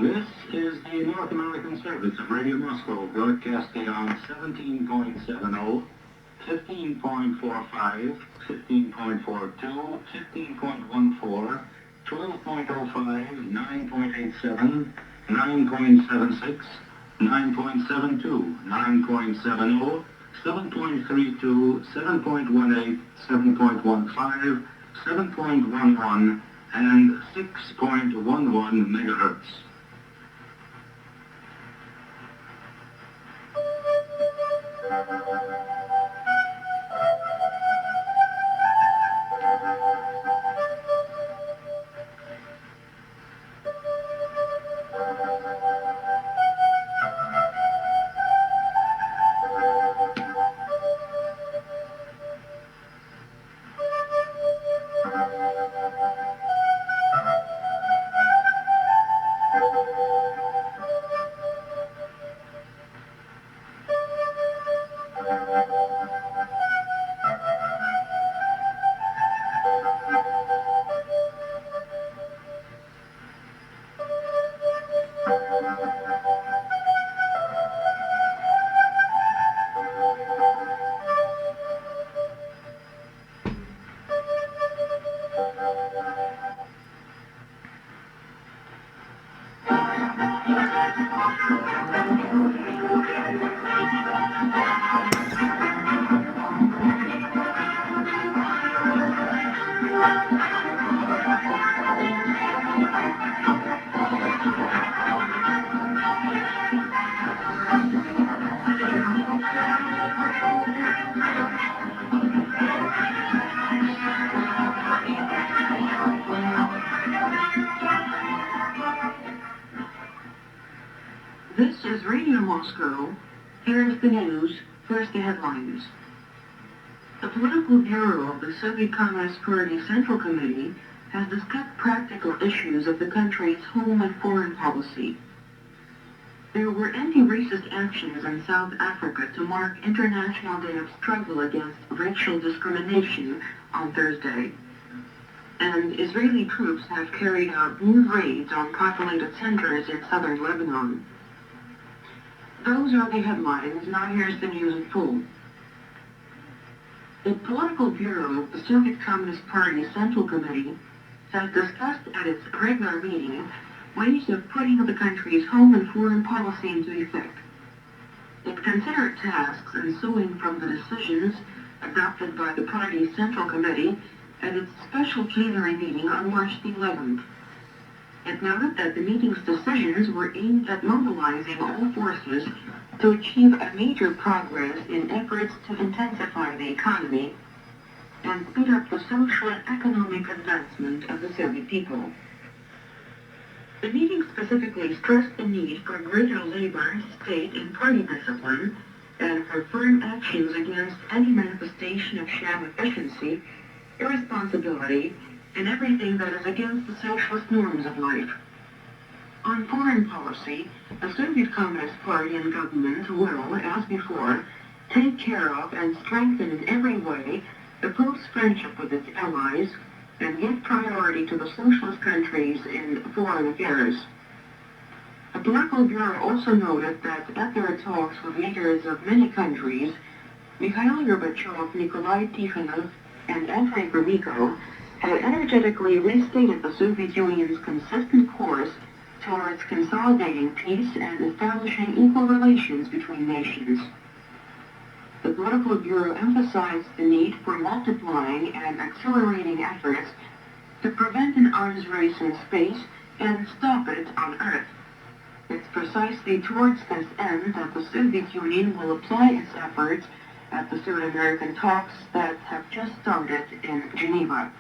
This is the North American service of Radio Moscow, broadcasting on 17.70, 15.45, 15.42, 15.14, 12.05, 9.87, 9.76, 9.72, 9.70, 7.32, 7.18, 7.15, 7.11, and 6.11 megahertz. This is Radio Moscow. Here's the news. First, the headlines. The Political Bureau of the Soviet Communist Party Central Committee has discussed practical issues of the country's home and foreign policy. There were anti-racist actions in South Africa to mark International Day of Struggle Against Racial Discrimination on Thursday. And Israeli troops have carried out new raids on populated centers in southern Lebanon. Those are the headlines. Now here's the news in full. The Political Bureau of the Soviet Communist Party Central Committee has discussed at its regular meeting ways of putting the country's home and foreign policy into effect. It considered tasks ensuing from the decisions adopted by the party's Central Committee at its special plenary meeting on March the 11th. It noted that the meeting's decisions were aimed at mobilizing all forces to achieve a major progress in efforts to intensify the economy and speed up the social and economic advancement of the Soviet people. The meeting specifically stressed the need for greater labor, state, and party discipline, and for firm actions against any manifestation of sham efficiency, irresponsibility, and everything that is against the socialist norms of life. On foreign policy, the Soviet Communist Party and government will, as before, take care of and strengthen in every way the close friendship with its allies and give priority to the socialist countries in foreign affairs. The Political Bureau also noted that at their talks with leaders of many countries, Mikhail Gorbachev, Nikolai Tikhonov, and Andrei Gromyko had energetically restated the Soviet Union's consistent course towards consolidating peace and establishing equal relations between nations. The Political Bureau emphasized the need for multiplying and accelerating efforts to prevent an arms race in space and stop it on Earth. It's precisely towards this end that the Soviet Union will apply its efforts at the Soviet-American talks that have just started in Geneva.